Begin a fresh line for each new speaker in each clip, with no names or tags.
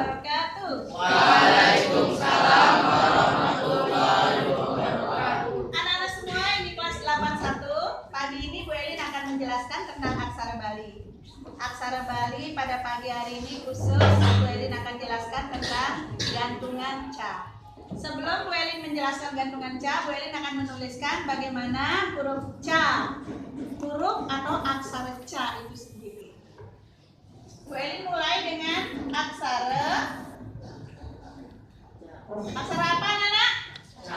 wabarakatuh.
Waalaikumsalam warahmatullahi wabarakatuh.
Anak-anak semua, ini kelas 81. Pagi ini Bu Elin akan menjelaskan tentang aksara Bali. Aksara Bali pada pagi hari ini khusus Bu Elin akan jelaskan tentang gantungan ca. Sebelum Bu Elin menjelaskan gantungan ca, Bu Elin akan menuliskan bagaimana huruf ca, huruf atau aksara ca itu sendiri. Bu Elin mulai dengan aksara apa anak-anak?
Ca.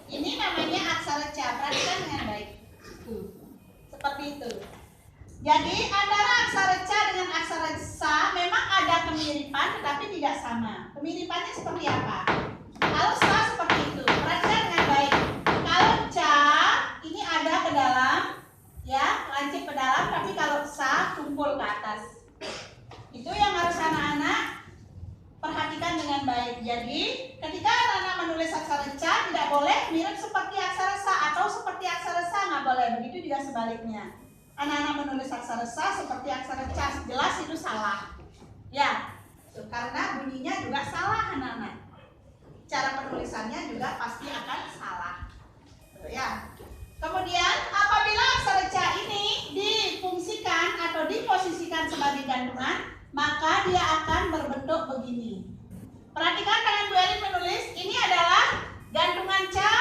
Ini namanya aksara ca. Perhatikan dengan baik. Seperti itu. Jadi antara aksara ca dengan aksara sa memang ada kemiripan tetapi tidak sama. Kemiripannya seperti apa? Kalau sa seperti itu. Perhatikan dengan baik. Kalau ca ini ada ke dalam, ya, lancip ke dalam, tapi kalau sa tumpul ke atas. Itu yang harus anak-anak perhatikan dengan baik. Jadi ketika anak-anak menulis aksara ca tidak boleh mirip seperti aksara sa atau seperti aksara sa, nggak boleh. Begitu juga sebaliknya. Anak-anak menulis aksara sa seperti aksara ca, jelas itu salah. Ya, karena bunyinya juga salah anak-anak. Cara penulisannya juga pasti akan salah. Ya. Kemudian apabila aksara ca ini difungsikan atau diposisikan sebagai gantungan, maka dia akan berbentuk begini. Perhatikan tangan Bu Elin menulis, ini adalah gantungan ca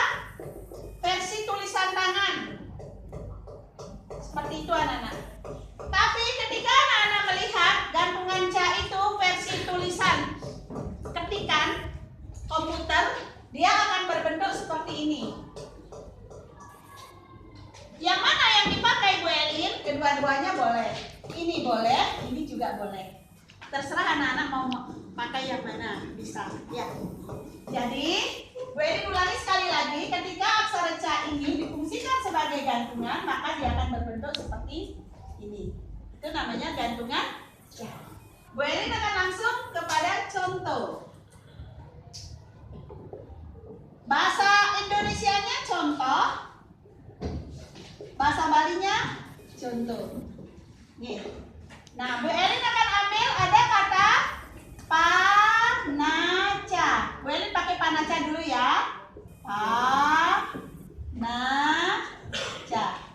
versi tulisan tangan. Seperti itu anak-anak. Tapi ketika anak-anak melihat gantungan ca itu versi tulisan ketikan komputer, dia akan berbentuk seperti ini. Yang mana yang dipakai Bu Elin? Kedua-duanya boleh. Ini boleh, ini juga boleh. Terserah anak-anak mau pakai yang mana, bisa. Ya. Jadi, Bu Elin ulangi sekali lagi, ketika aksara ca ini difungsikan sebagai gantungan, maka dia akan berbentuk seperti ini. Itu namanya gantungan ca. Bu Elin akan langsung kepada contoh. Bahasa Indonesianya contoh, bahasa Balinya contoh. Nih. Nah, Bu Elin akan ambil ada kata panaca. Bu Elin pakai panaca dulu ya. Panaca.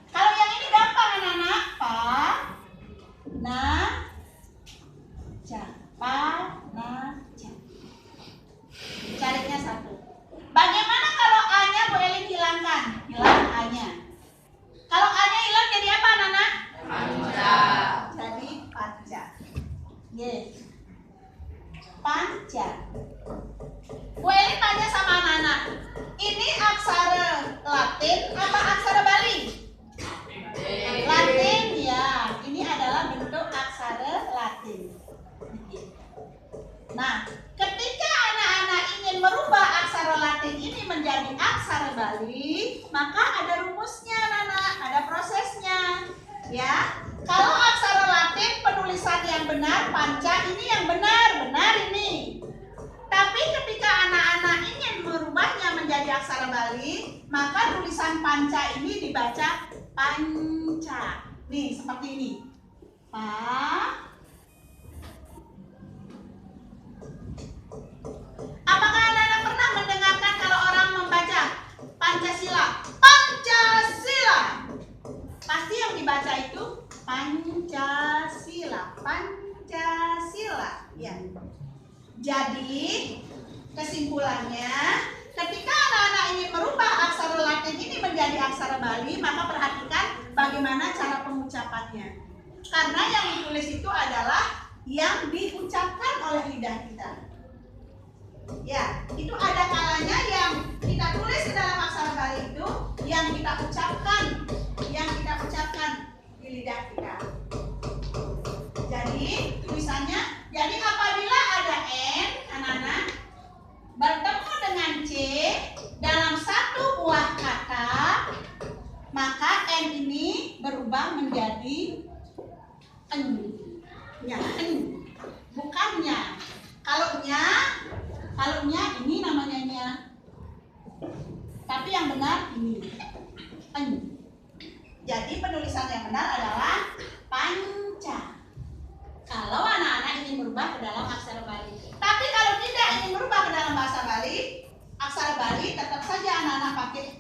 Kalau yang ini gampang anak-anak. Panaca. Panaca. Carinya satu. Bagaimana kalau A-nya Bu Elin hilangkan? Hilang A-nya. Kalau A-nya hilang jadi apa anak-anak?
Panca.
Jadi panca. Yes. Panca. Bu Elin tanya sama anak-anak, ini aksara Latin apa aksara Bali? Latin ya. Ini adalah bentuk aksara Latin. Nah, ketika anak-anak ingin merubah aksara Latin ini menjadi aksara Bali, maka ada rumusnya anak-anak, ada prosesnya. Ya, kalau aksara Latin penulisan yang benar, panca ini yang benar ini. Tapi ketika anak-anak ingin merubahnya menjadi aksara Bali, maka tulisan panca ini dibaca panca. Nih, seperti ini. Apakah anak-anak pernah mendengarkan kalau orang membaca Pancasila? Pancasila. Pasti yang dibaca itu Pancasila. Pancasila. Ya. Jadi kesimpulannya, ketika anak-anak ingin merubah aksara Latin ini menjadi aksara Bali, maka perhatikan bagaimana cara pengucapannya. Karena yang ditulis itu adalah yang diucapkan oleh lidah kita. Ya, itu ada kalanya yang kita tulis di dalam aksara Bali itu yang kita ucapkan di lidah kita. Jadi tulisannya, jadi apabila ada N, anak-anak, bertemu dengan C dalam satu buah kata, maka N ini berubah menjadi N. Ya, N. Bukannya. Kalau nya ini namanya nya. Tapi yang benar ini. N. Jadi penulisan yang benar adalah panca. Kalau anak-anak ingin berubah ke dalam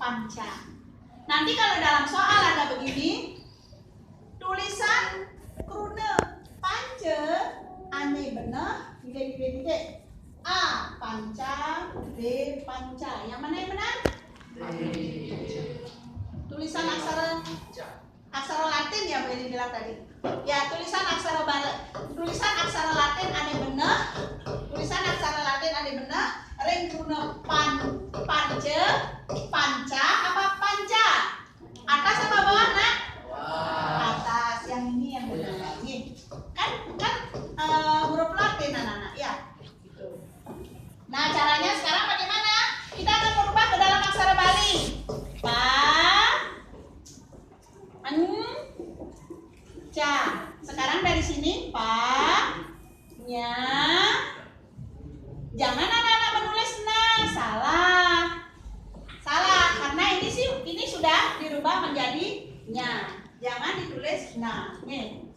panca. Nanti kalau dalam soal ada begini, tulisan krune pance ane benar, tiga. A panca, B panca. Yang mana yang benar? Tulisan aksara Latin ya boleh dibilang tadi. Ya, tulisan aksara Latin ane benar. Tulisan aksara Latin ane benar. Ring krune pance, panca apa panca? Atas apa bawah, Nak? Atas. Yang ini yang benar. Ini kan huruf Latin anak-anak ya. Nah, caranya sekarang bagaimana? Kita akan merubah ke dalam aksara Bali. Panca. Sekarang dari sini nya. Jangan anak-anak menulis na, salah. Salah karena ini sudah dirubah menjadi nya. Jangan ditulis na. Nih.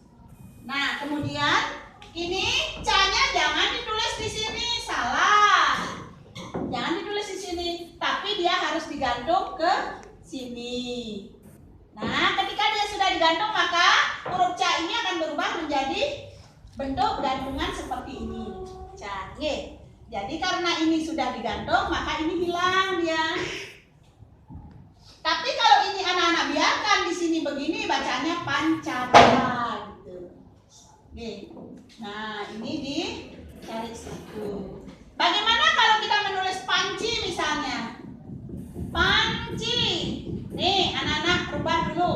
Nah, kemudian ini ca-nya jangan ditulis di sini, salah. Jangan ditulis di sini, tapi dia harus digantung ke sini. Nah, ketika dia sudah digantung, maka huruf ca ini akan berubah menjadi bentuk gantungan seperti ini. Ca. Jadi karena ini sudah digantung, maka ini hilang dia. Tapi kalau ini anak-anak biarkan di sini begini, bacanya pancata gitu. Nah, ini dicari satu. Bagaimana kalau kita menulis panci misalnya? Panci. Nih, anak-anak rubah dulu.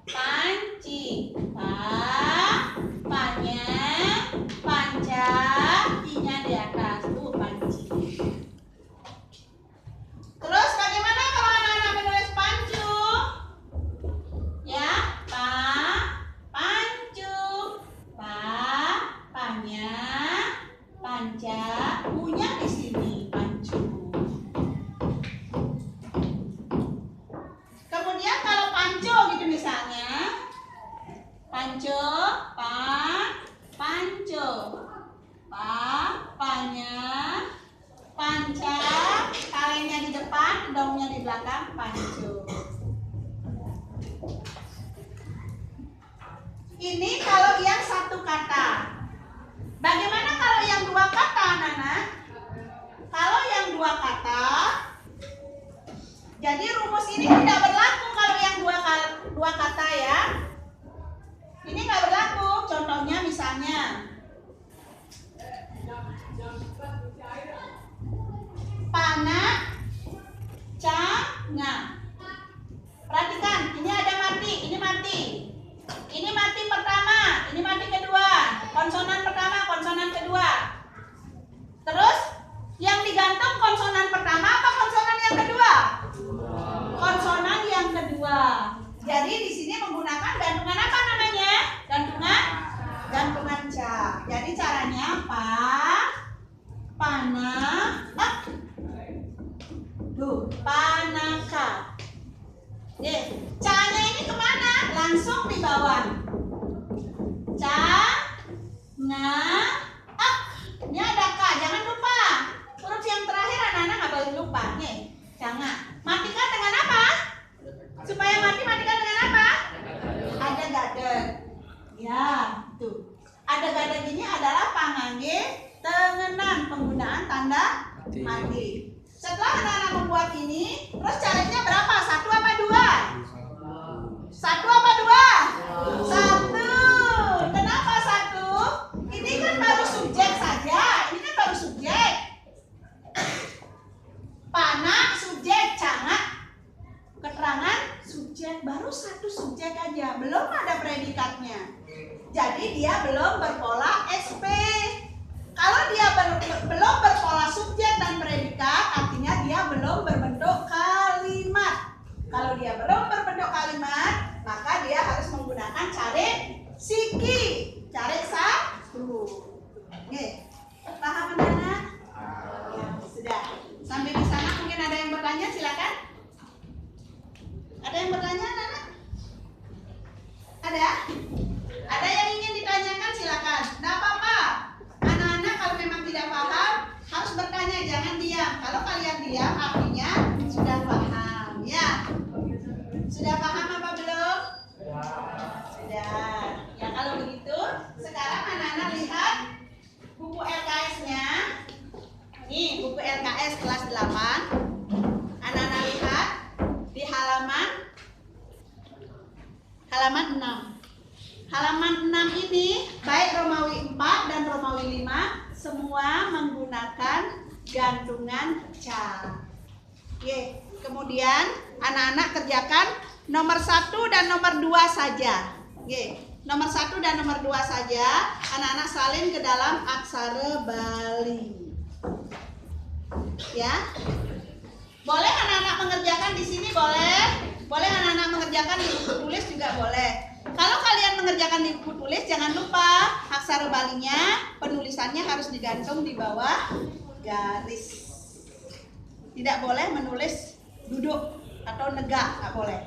Panci. Panya, panca, i-nya di atas. Tuh, panci. Terus bagaimana kalau anak-anak menulis pancu? Ya, pancu. Panya, panca, u-nya di sini, pancu. Kemudian kalau panco gitu misalnya, panco, panco, panya, panca, kalengnya di depan, dongnya di belakang, panco. Ini kalau yang satu kata. Bagaimana kalau yang dua kata, anak-anak? Kalau yang dua kata, jadi rumus ini tidak berlaku kalau yang dua kata ya. Ini nggak berlaku. Contohnya misalnya, pana, canga. Perhatikan, ini ada mati, ini mati. Ini mati pertama, ini mati kedua. Konsonan pertama, konsonan kedua. Terus yang digantung konsonan pertama apa konsonan yang kedua? Konsonan yang kedua. Jadi di sini menggunakan gantungan apa namanya? Gantungan ca. Jadi caranya pana, panaka. Ca-nya ini kemana? Langsung di bawah. Ca, nga, ak. Ini ada K, jangan lupa. Huruf yang terakhir anak-anak nggak boleh lupa. Nih, jangan. Matikan dengan apa? Supaya matikan dengan apa? Ada gadeg. Ya, tuh. Ada gadeg ini adalah pangangge tengenan, penggunaan tanda mati. Setelah anak-anak membuat ini, terus caranya berapa? 1 apa 2? 1 apa 2? 1. Kenapa 1? Ini kan baru subjek saja. Ini kan baru subjek. Pana, subjek, canga, keterangan, subjek. Baru 1 subjek aja. Belum ada predikatnya. Jadi dia belum berpola SP. Kalau dia belum berpola subjek dan predikat, artinya dia belum berbentuk kalimat. Kalau dia belum berbentuk kalimat, maka dia harus menggunakan carik siki. Carik satu. Nih, paham anak-anak? Ya, sudah. Sampai di sana mungkin ada yang bertanya, silakan. Ada yang bertanya, anak-anak? Ada? Ada yang ingin ditanyakan, silakan. Tidak apa-apa. Anak-anak kalau memang tidak paham harus bertanya, jangan diam. Kalau kalian diam artinya sudah paham ya. ini, baik Romawi 4 dan Romawi 5, semua menggunakan gantungan ca. Oke, kemudian anak-anak kerjakan nomor 1 dan nomor 2 saja. Oke, nomor 1 dan nomor 2 saja, anak-anak salin ke dalam aksara Bali. Ya. Boleh anak-anak mengerjakan di sini, boleh. Boleh anak-anak mengerjakan di buku tulis juga boleh. Kalau kalian mengerjakan di buku tulis, jangan lupa aksara Balinya, penulisannya harus digantung di bawah garis. Tidak boleh menulis duduk atau negak, nggak boleh.